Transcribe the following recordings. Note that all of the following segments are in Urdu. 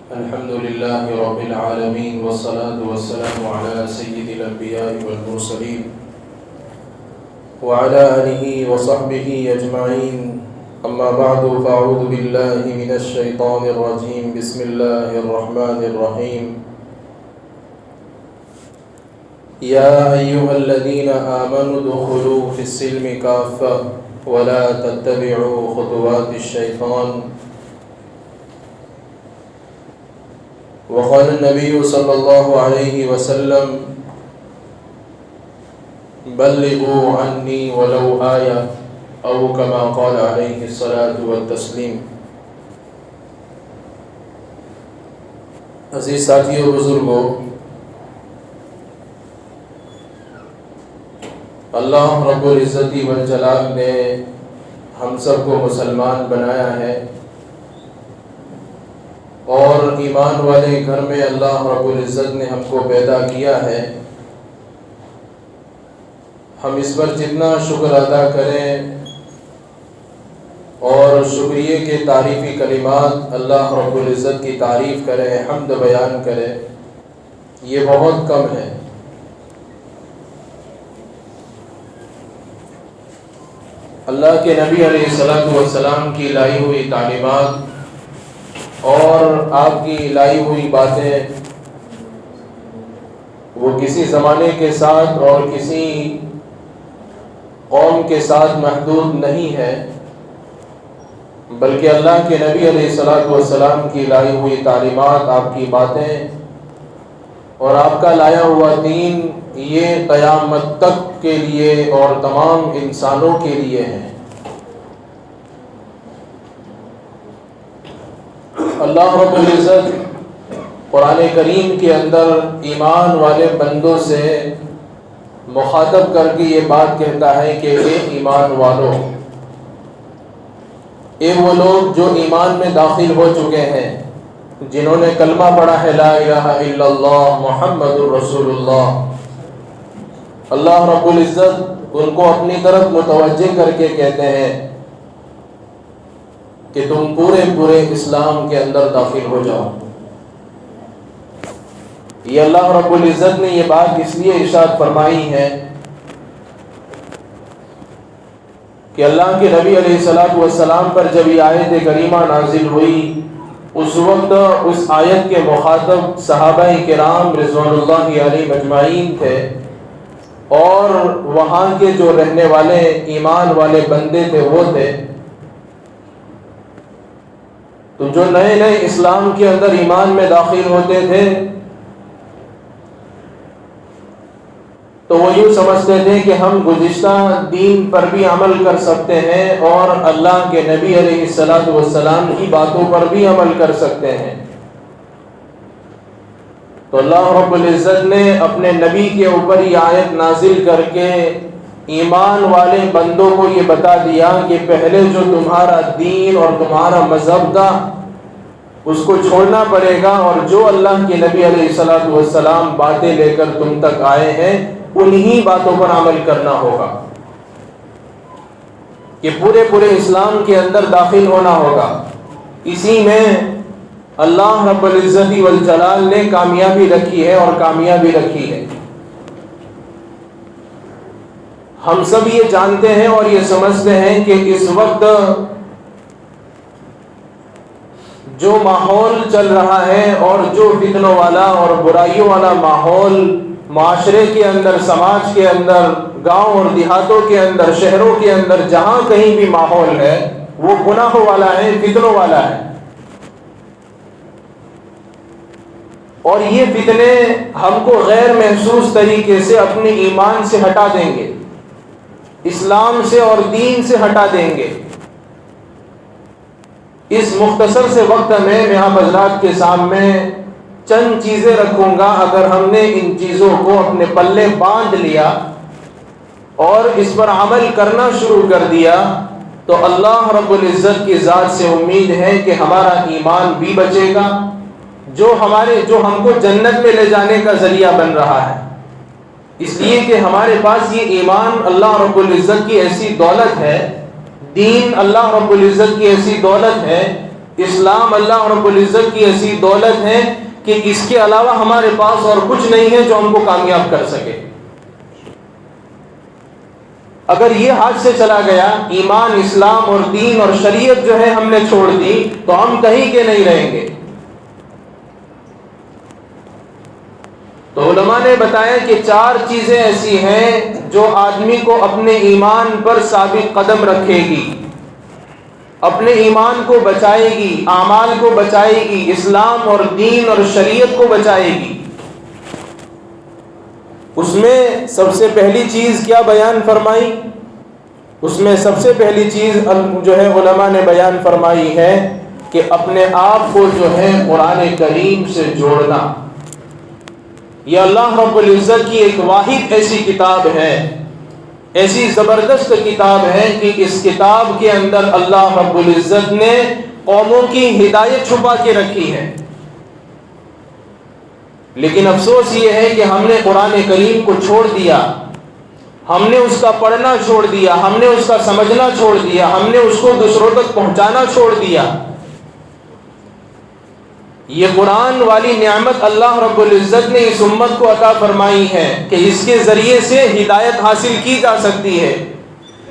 الحمد لله رب العالمين والصلاة والسلام على سيد الأنبياء والمرسلين وعلى آله وصحبه أجمعين. أما بعد فأعوذ بالله من الشيطان الرجيم. بسم الله الرحمن الرحيم. يا أيها الذين آمنوا ادخلوا في السلم كافة ولا تتبعوا خطوات الشيطان. وقال النبي صلى الله عليه وسلم بلغوا عني ولو آية أو كما قال عليه الصلاة والتسلیم. عزیز ساتھیو، بزرگوں، اللہ رب العزت والجلال نے ہم سب کو مسلمان بنایا ہے، اور ایمان والے گھر میں اللہ رب العزت نے ہم کو پیدا کیا ہے. ہم اس پر جتنا شکر ادا کریں اور شکریہ کے تعریفی کلمات اللہ رب العزت کی تعریف کریں، حمد بیان کریں، یہ بہت کم ہے. اللہ کے نبی علیہ الصلوۃ والسلام کی لائی ہوئی تعلیمات اور آپ کی لائی ہوئی باتیں وہ کسی زمانے کے ساتھ اور کسی قوم کے ساتھ محدود نہیں ہے، بلکہ اللہ کے نبی علیہ الصلوۃ والسلام کی لائی ہوئی تعلیمات، آپ کی باتیں اور آپ کا لایا ہوا دین، یہ قیامت تک کے لیے اور تمام انسانوں کے لیے ہے. اللہ رب العزت قرآن کریم کے اندر ایمان والے بندوں سے مخاطب کر کے یہ بات کہتا ہے کہ اے ایمان والو، اے وہ لوگ جو ایمان میں داخل ہو چکے ہیں، جنہوں نے کلمہ پڑھا ہے لا الہ الا اللہ محمد الرسول اللہ. اللہ رب العزت ان کو اپنی طرف متوجہ کر کے کہتے ہیں کہ تم پورے اسلام کے اندر داخل ہو جاؤ. یہ اللہ رب العزت نے یہ بات اس لیے ارشاد فرمائی ہے کہ اللہ کے نبی علیہ الصلوۃ والسلام پر جب یہ آیت کریمہ نازل ہوئی، اس وقت اس آیت کے مخاطب صحابہ کرام رضوان اللہ علیہم اجمعین تھے، اور وہاں کے جو رہنے والے ایمان والے بندے تھے وہ تھے. تو جو نئے اسلام کے اندر ایمان میں داخل ہوتے تھے تو وہ یوں سمجھتے تھے کہ ہم گزشتہ دین پر بھی عمل کر سکتے ہیں اور اللہ کے نبی علیہ الصلوۃ والسلام کی باتوں پر بھی عمل کر سکتے ہیں. تو اللہ رب العزت نے اپنے نبی کے اوپر یہ آیت نازل کر کے ایمان والے بندوں کو یہ بتا دیا کہ پہلے جو تمہارا دین اور تمہارا مذہب تھا اس کو چھوڑنا پڑے گا، اور جو اللہ کے نبی علیہ الصلوۃ والسلام باتیں لے کر تم تک آئے ہیں انہی باتوں پر عمل کرنا ہوگا، کہ پورے اسلام کے اندر داخل ہونا ہوگا. اسی میں اللہ رب العزت والجلال نے کامیابی رکھی ہے اور کامیابی رکھی ہے. ہم سب یہ جانتے ہیں اور یہ سمجھتے ہیں کہ اس وقت جو ماحول چل رہا ہے اور جو فتنوں والا اور برائیوں والا ماحول معاشرے کے اندر، سماج کے اندر، گاؤں اور دیہاتوں کے اندر، شہروں کے اندر، جہاں کہیں بھی ماحول ہے وہ گناہوں والا ہے، فتنوں والا ہے. اور یہ فتنے ہم کو غیر محسوس طریقے سے اپنے ایمان سے ہٹا دیں گے، اسلام سے اور دین سے ہٹا دیں گے. اس مختصر سے وقت میں آپ حضرات کے سامنے چند چیزیں رکھوں گا. اگر ہم نے ان چیزوں کو اپنے پلے باندھ لیا اور اس پر عمل کرنا شروع کر دیا تو اللہ رب العزت کی ذات سے امید ہے کہ ہمارا ایمان بھی بچے گا، جو ہم کو جنت میں لے جانے کا ذریعہ بن رہا ہے. اس لیے کہ ہمارے پاس یہ ایمان اللہ رب العزت کی ایسی دولت ہے، دین اللہ رب العزت کی ایسی دولت ہے اسلام اللہ رب العزت کی ایسی دولت ہے کہ اس کے علاوہ ہمارے پاس اور کچھ نہیں ہے جو ہم کو کامیاب کر سکے۔ اگر یہ ہاتھ سے چلا گیا، ایمان، اسلام اور دین اور شریعت جو ہے ہم نے چھوڑ دی، تو ہم کہیں کے نہیں رہیں گے۔ تو علماء نے بتایا کہ 4 چیزیں ایسی ہیں جو آدمی کو اپنے ایمان پر ثابت قدم رکھے گی، اپنے ایمان کو بچائے گی، اعمال کو بچائے گی، اسلام اور دین اور شریعت کو بچائے گی۔ اس میں سب سے پہلی چیز کیا بیان فرمائی؟ اس میں سب سے پہلی چیز جو ہے علماء نے بیان فرمائی ہے کہ اپنے آپ کو جو ہے قرآن کریم سے جوڑنا۔ یہ اللہ رب العزت کی ایک واحد ایسی کتاب ہے، ایسی زبردست کتاب ہے کہ اس کتاب کے اندر اللہ رب العزت نے قوموں کی ہدایت چھپا کے رکھی ہے۔ لیکن افسوس یہ ہے کہ ہم نے قرآن کریم کو چھوڑ دیا، ہم نے اس کا پڑھنا چھوڑ دیا، ہم نے اس کا سمجھنا چھوڑ دیا، ہم نے اس کو دوسروں تک پہنچانا چھوڑ دیا۔ یہ قرآن والی نعمت اللہ رب العزت نے اس امت کو عطا فرمائی ہے کہ اس کے ذریعے سے ہدایت حاصل کی جا سکتی ہے،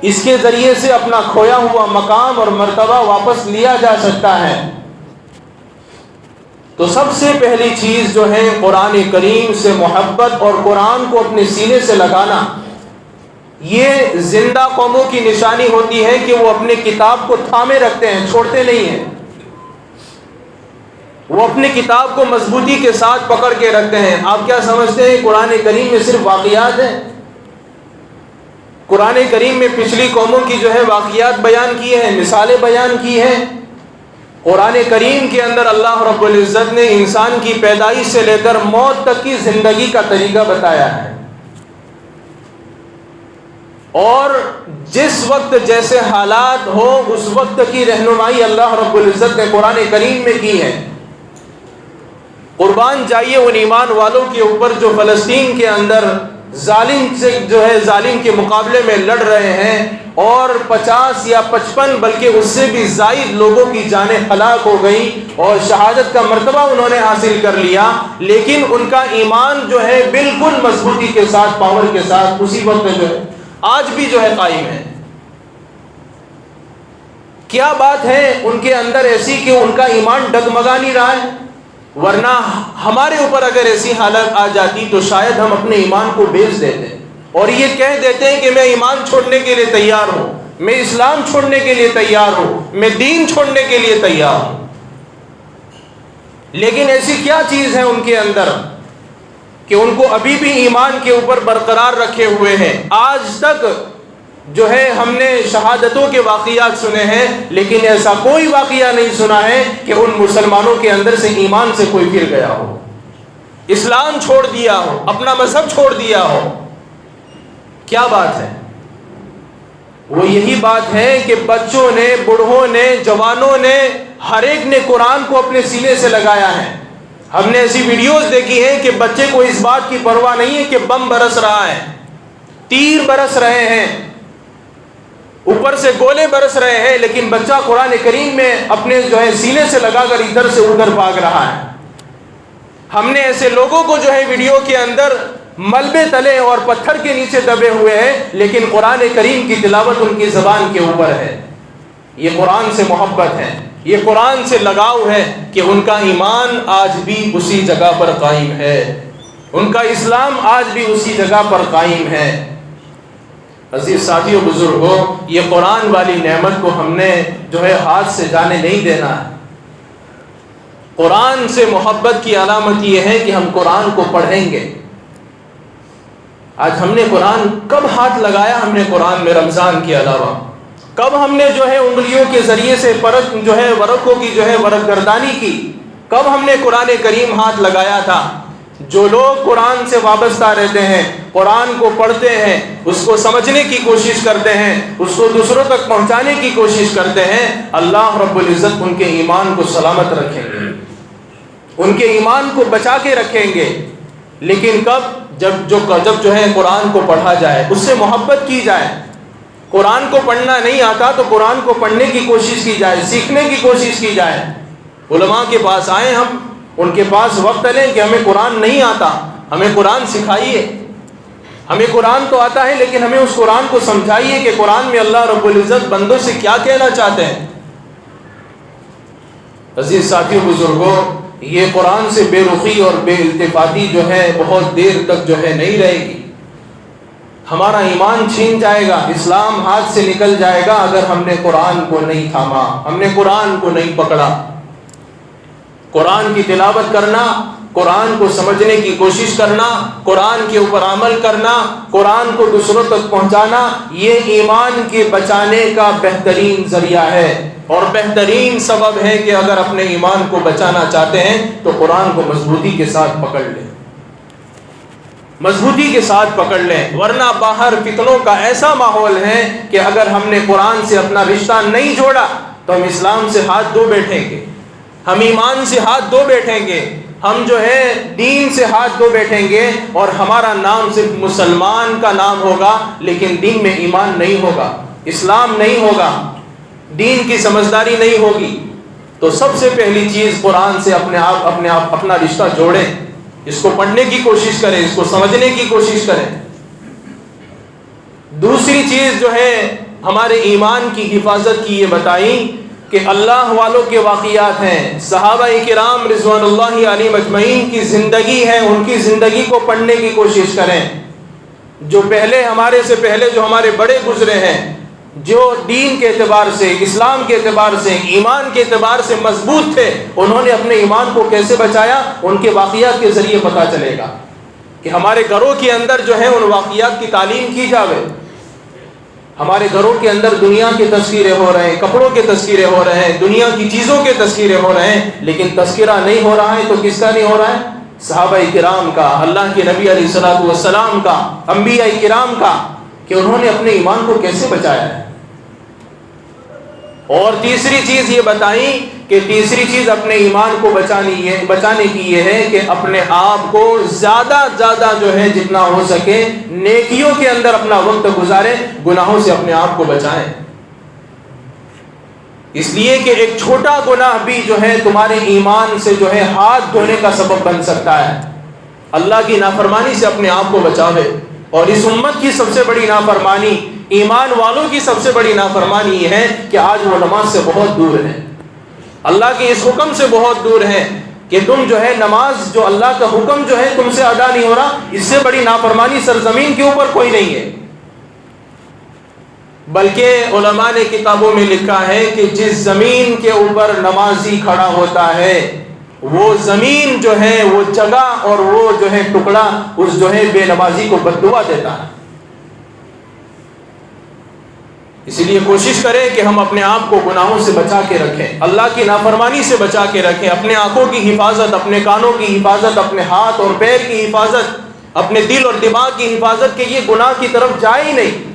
اس کے ذریعے سے اپنا کھویا ہوا مقام اور مرتبہ واپس لیا جا سکتا ہے۔ تو سب سے پہلی چیز جو ہے قرآن کریم سے محبت اور قرآن کو اپنے سینے سے لگانا۔ یہ زندہ قوموں کی نشانی ہوتی ہے کہ وہ اپنے کتاب کو تھامے رکھتے ہیں، چھوڑتے نہیں ہیں۔ وہ اپنی کتاب کو مضبوطی کے ساتھ پکڑ کے رکھتے ہیں۔ آپ کیا سمجھتے ہیں قرآن کریم میں صرف واقعات ہیں؟ قرآن کریم میں پچھلی قوموں کی جو ہے واقعات بیان کی ہیں، مثالیں بیان کی ہیں۔ قرآن کریم کے اندر اللہ رب العزت نے انسان کی پیدائش سے لے کر موت تک کی زندگی کا طریقہ بتایا ہے، اور جس وقت جیسے حالات ہو اس وقت کی رہنمائی اللہ رب العزت نے قرآن کریم میں کی ہے۔ قربان جائیے ان ایمان والوں کے اوپر جو فلسطین کے اندر ظالم سے جو ہے ظالم کے مقابلے میں لڑ رہے ہیں، اور 50 یا 55 بلکہ اس سے بھی زائد لوگوں کی جانیں ہلاک ہو گئی اور شہادت کا مرتبہ انہوں نے حاصل کر لیا، لیکن ان کا ایمان جو ہے بالکل مضبوطی کے ساتھ، پاور کے ساتھ اسی وقت جو ہے آج بھی جو ہے قائم ہے۔ کیا بات ہے ان کے اندر ایسی کہ ان کا ایمان ڈگمگا نہیں رہا ہے؟ ورنہ ہمارے اوپر اگر ایسی حالت آ جاتی تو شاید ہم اپنے ایمان کو بیچ دیتے اور یہ کہہ دیتے ہیں کہ میں ایمان چھوڑنے کے لیے تیار ہوں، میں اسلام چھوڑنے کے لیے تیار ہوں، میں دین چھوڑنے کے لیے تیار ہوں۔ لیکن ایسی کیا چیز ہے ان کے اندر کہ ان کو ابھی بھی ایمان کے اوپر برقرار رکھے ہوئے ہیں؟ آج تک جو ہے ہم نے شہادتوں کے واقعات سنے ہیں، لیکن ایسا کوئی واقعہ نہیں سنا ہے کہ ان مسلمانوں کے اندر سے ایمان سے کوئی گر گیا ہو، اسلام چھوڑ دیا ہو، اپنا مذہب چھوڑ دیا ہو۔ کیا بات ہے؟ وہ یہی بات ہے کہ بچوں نے، بوڑھوں نے، جوانوں نے، ہر ایک نے قرآن کو اپنے سینے سے لگایا ہے۔ ہم نے ایسی ویڈیوز دیکھی ہیں کہ بچے کو اس بات کی پرواہ نہیں ہے کہ بم برس رہا ہے، تیر برس رہے ہیں، اوپر سے گولے برس رہے ہیں، لیکن بچہ قرآن کریم میں اپنے جو ہے سینے سے لگا کر ادھر سے ادھر بھاگ رہا ہے۔ ہم نے ایسے لوگوں کو جو ہے ویڈیو کے اندر ملبے تلے اور پتھر کے نیچے دبے ہوئے ہیں، لیکن قرآن کریم کی تلاوت ان کی زبان کے اوپر ہے۔ یہ قرآن سے محبت ہے، یہ قرآن سے لگاؤ ہے کہ ان کا ایمان آج بھی اسی جگہ پر قائم ہے، ان کا اسلام آج بھی اسی جگہ پر قائم ہے۔ عزیز ساتھیو، بزرگوں، یہ قرآن والی نعمت کو ہم نے جو ہے ہاتھ سے جانے نہیں دینا ہے۔ قرآن سے محبت کی علامت یہ ہے کہ ہم قرآن کو پڑھیں گے۔ آج ہم نے قرآن کب ہاتھ لگایا؟ ہم نے قرآن میں رمضان کے علاوہ کب ہم نے جو ہے انگلیوں کے ذریعے سے پرت جو ہے ورقوں کی جو ہے ورق گردانی کی؟ کب ہم نے قرآن کریم ہاتھ لگایا تھا؟ جو لوگ قرآن سے وابستہ رہتے ہیں، قرآن کو پڑھتے ہیں، اس کو سمجھنے کی کوشش کرتے ہیں، اس کو دوسروں تک پہنچانے کی کوشش کرتے ہیں، اللہ رب العزت ان کے ایمان کو سلامت رکھیں گے، ان کے ایمان کو بچا کے رکھیں گے۔ لیکن کب؟ جب جو ہے قرآن کو پڑھا جائے، اس سے محبت کی جائے۔ قرآن کو پڑھنا نہیں آتا تو قرآن کو پڑھنے کی کوشش کی جائے، سیکھنے کی کوشش کی جائے۔ علماء کے پاس آئیں، ہم ان کے پاس وقت لیں کہ ہمیں قرآن نہیں آتا، ہمیں قرآن سکھائیے۔ ہمیں قرآن تو آتا ہے لیکن ہمیں اس قرآن کو سمجھائیے کہ قرآن میں اللہ رب العزت بندوں سے کیا کہنا چاہتے ہیں۔ عزیز ساتھیو، بزرگوں، یہ قرآن سے بے رخی اور بے التفاتی جو ہے بہت دیر تک جو ہے نہیں رہے گی۔ ہمارا ایمان چھین جائے گا، اسلام ہاتھ سے نکل جائے گا اگر ہم نے قرآن کو نہیں تھاما، ہم نے قرآن کو نہیں پکڑا۔ قرآن کی تلاوت کرنا، قرآن کو سمجھنے کی کوشش کرنا، قرآن کے اوپر عمل کرنا، قرآن کو دوسروں تک پہنچانا، یہ ایمان کے بچانے کا بہترین ذریعہ ہے اور بہترین سبب ہے کہ اگر اپنے ایمان کو بچانا چاہتے ہیں تو قرآن کو مضبوطی کے ساتھ پکڑ لیں، مضبوطی کے ساتھ پکڑ لیں، ورنہ باہر فتنوں کا ایسا ماحول ہے کہ اگر ہم نے قرآن سے اپنا رشتہ نہیں جوڑا تو ہم اسلام سے ہاتھ دھو بیٹھیں گے، ہم ایمان سے ہاتھ دھو بیٹھیں گے، ہم جو ہے دین سے ہاتھ دھو بیٹھیں گے اور ہمارا نام صرف مسلمان کا نام ہوگا لیکن دین میں ایمان نہیں ہوگا، اسلام نہیں ہوگا، دین کی سمجھداری نہیں ہوگی۔ تو سب سے پہلی چیز قرآن سے اپنے آپ اپنا رشتہ جوڑیں، اس کو پڑھنے کی کوشش کریں، اس کو سمجھنے کی کوشش کریں۔ دوسری چیز جو ہے ہمارے ایمان کی حفاظت کی یہ بتائی کہ اللہ والوں کے واقعات ہیں، صحابہ کرام رضوان اللہ علیہم اجمعین کی زندگی ہے، ان کی زندگی کو پڑھنے کی کوشش کریں۔ جو پہلے ہمارے سے پہلے جو ہمارے بڑے گزرے ہیں، جو دین کے اعتبار سے، اسلام کے اعتبار سے، ایمان کے اعتبار سے مضبوط تھے، انہوں نے اپنے ایمان کو کیسے بچایا، ان کے واقعات کے ذریعے پتہ چلے گا کہ ہمارے گھروں کے اندر جو ہے ان واقعات کی تعلیم کی جاوے۔ ہمارے گھروں کے اندر دنیا کے تذکیرے ہو رہے ہیں، کپڑوں کے تذکیرے ہو رہے ہیں، دنیا کی چیزوں کے تذکیرے ہو رہے ہیں، لیکن تذکرہ نہیں ہو رہا ہے تو کس کا نہیں ہو رہا ہے؟ صحابہ کرام کا، اللہ کے نبی علیہ الصلوۃ والسلام کا، انبیاء کرام کا، کہ انہوں نے اپنے ایمان کو کیسے بچایا ہے۔ اور تیسری چیز یہ بتائی کہ تیسری چیز اپنے ایمان کو بچانے کی یہ ہے کہ اپنے آپ کو زیادہ جو ہے جتنا ہو سکے نیکیوں کے اندر اپنا وقت گزاریں، گناہوں سے اپنے آپ کو بچائیں۔ اس لیے کہ ایک چھوٹا گناہ بھی جو ہے تمہارے ایمان سے جو ہے ہاتھ دھونے کا سبب بن سکتا ہے۔ اللہ کی نافرمانی سے اپنے آپ کو بچاوے۔ اور اس امت کی سب سے بڑی نافرمانی، ایمان والوں کی سب سے بڑی نافرمانی یہ ہے کہ آج وہ نماز سے بہت دور ہیں، اللہ کے اس حکم سے بہت دور ہیں کہ تم جو ہے نماز، جو اللہ کا حکم جو ہے تم سے ادا نہیں ہو رہا۔ اس سے بڑی نافرمانی سرزمین کے اوپر کوئی نہیں ہے۔ بلکہ علماء نے کتابوں میں لکھا ہے کہ جس زمین کے اوپر نمازی کھڑا ہوتا ہے وہ زمین جو ہے، وہ جگہ اور وہ جو ہے ٹکڑا اس جو ہے بے نمازی کو بد دعا دیتا ہے۔ اسی لیے کوشش کریں کہ ہم اپنے آپ کو گناہوں سے بچا کے رکھیں، اللہ کی نافرمانی سے بچا کے رکھیں، اپنے آنکھوں کی حفاظت، اپنے کانوں کی حفاظت، اپنے ہاتھ اور پیر کی حفاظت، اپنے دل اور دماغ کی حفاظت، کہ یہ گناہ کی طرف جائے ہی نہیں۔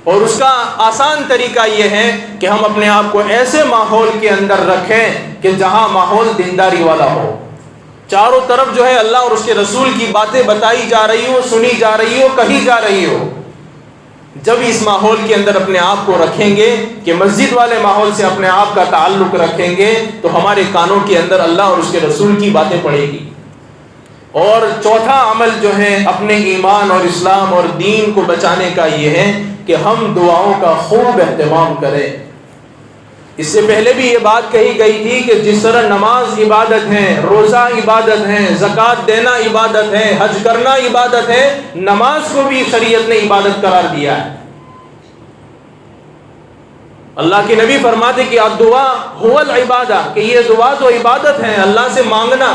اور اس کا آسان طریقہ یہ ہے کہ ہم اپنے آپ کو ایسے ماحول کے اندر رکھیں کہ جہاں ماحول دینداری والا ہو، چاروں طرف جو ہے اللہ اور اس کے رسول کی باتیں بتائی جا رہی ہو، سنی جا رہی ہو، کہی جا رہی ہو۔ جب اس ماحول کے اندر اپنے آپ کو رکھیں گے کہ مسجد والے ماحول سے اپنے آپ کا تعلق رکھیں گے تو ہمارے کانوں کے اندر اللہ اور اس کے رسول کی باتیں پڑے گی۔ اور چوتھا عمل جو ہے اپنے ایمان اور اسلام اور دین کو بچانے کا یہ ہے کہ ہم دعاؤں کا خوب اہتمام کریں۔ اس سے پہلے بھی یہ بات کہی گئی تھی کہ جس طرح نماز عبادت ہے، روزہ عبادت ہے، زکوٰۃ دینا عبادت ہے، حج کرنا عبادت ہے، نماز کو بھی شریعت نے عبادت قرار دیا ہے۔ اللہ کے نبی فرماتے کہ الدعاء هو العبادہ، کہ یہ دعا تو عبادت ہے، اللہ سے مانگنا۔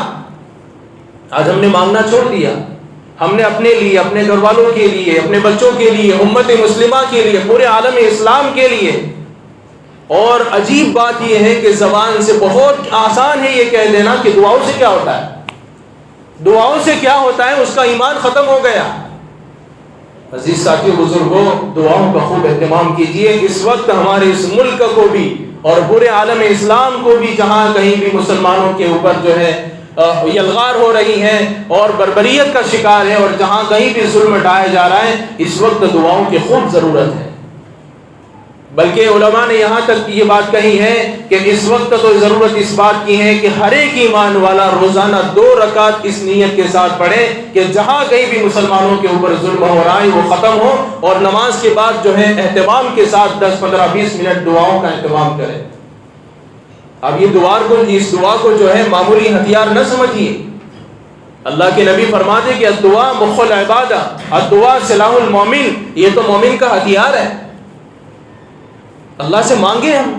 آج ہم نے مانگنا چھوڑ دیا، ہم نے اپنے لیے، اپنے گھر والوں کے لیے، اپنے بچوں کے لیے، امت مسلمہ کے لیے، پورے عالم اسلام کے لیے۔ اور عجیب بات یہ ہے کہ زبان سے بہت آسان ہے یہ کہہ دینا کہ دعاؤں سے کیا ہوتا ہے، دعاؤں سے کیا ہوتا ہے، اس کا ایمان ختم ہو گیا۔ عزیز ساتھیو، بزرگوں، دعاؤں کا خوب اہتمام کیجئے۔ اس وقت ہمارے اس ملک کو بھی اور پورے عالم اسلام کو بھی جہاں کہیں بھی مسلمانوں کے اوپر جو ہے یلغار ہو رہی ہیں اور بربریت کا شکار ہے، اور جہاں کہیں بھی ظلم ڈھایا جا رہا ہے، اس وقت دعاؤں کی خوب ضرورت ہے۔ بلکہ علماء نے یہاں تک یہ بات کہی ہے کہ اس وقت تو ضرورت اس بات کی ہے کہ ہر ایک ایمان والا روزانہ 2 رکعت اس نیت کے ساتھ پڑھے کہ جہاں کہیں بھی مسلمانوں کے اوپر ظلم ہو رہا ہے وہ ختم ہو، اور نماز کے بعد جو ہے اہتمام کے ساتھ 10 15 20 منٹ دعاؤں کا اہتمام کرے۔ اب اس دعا کو جو ہے معمولی ہتھیار نہ سمجھیے۔ اللہ کے نبی فرماتے کہ الدعاء مخ العبادہ، الدعاء سلاح المومن، یہ تو مومن کا ہتھیار ہے۔ اللہ سے مانگے، ہم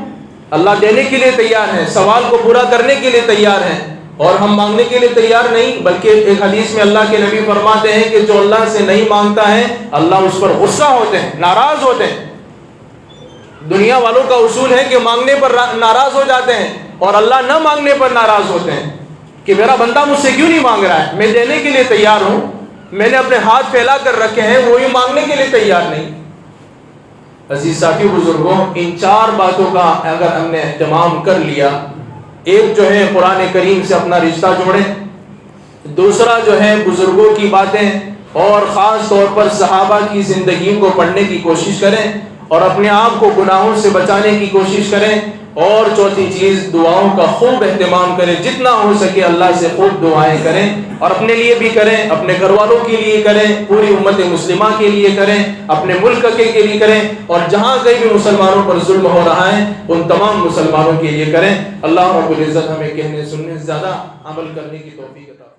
اللہ دینے کے لیے تیار ہیں، سوال کو پورا کرنے کے لیے تیار ہیں، اور ہم مانگنے کے لیے تیار نہیں۔ بلکہ ایک حدیث میں اللہ کے نبی فرماتے ہیں کہ جو اللہ سے نہیں مانگتا ہے اللہ اس پر غصہ ہوتے ہیں، ناراض ہوتے ہیں۔ دنیا والوں کا اصول ہے کہ مانگنے پر ناراض ہو جاتے ہیں، اور اللہ نہ مانگنے پر ناراض ہوتے ہیں کہ میرا بندہ مجھ سے کیوں نہیں مانگ رہا ہے، میں دینے کے لیے تیار ہوں، میں نے اپنے ہاتھ پھیلا کر رکھے ہیں، وہی مانگنے کے لیے تیار نہیں۔ عزیز ساتھی بزرگوں، ان 4 باتوں کا اگر ہم نے اہتمام کر لیا، ایک جو ہے قرآن کریم سے اپنا رشتہ جوڑیں، دوسرا جو ہے بزرگوں کی باتیں اور خاص طور پر صحابہ کی زندگی کو پڑھنے کی کوشش کریں، اور اپنے آپ کو گناہوں سے بچانے کی کوشش کریں، اور چوتھی چیز دعاؤں کا خوب اہتمام کریں، جتنا ہو سکے اللہ سے خوب دعائیں کریں، اور اپنے لیے بھی کریں، اپنے گھر والوں کے لیے کریں، پوری امت مسلمہ کے لیے کریں، اپنے ملک کے لیے کریں، اور جہاں کہیں بھی مسلمانوں پر ظلم ہو رہا ہے ان تمام مسلمانوں کے لیے کریں۔ اللہ رب العزت ہمیں کہنے سننے سے زیادہ عمل کرنے کی توفیق عطا فرمائے۔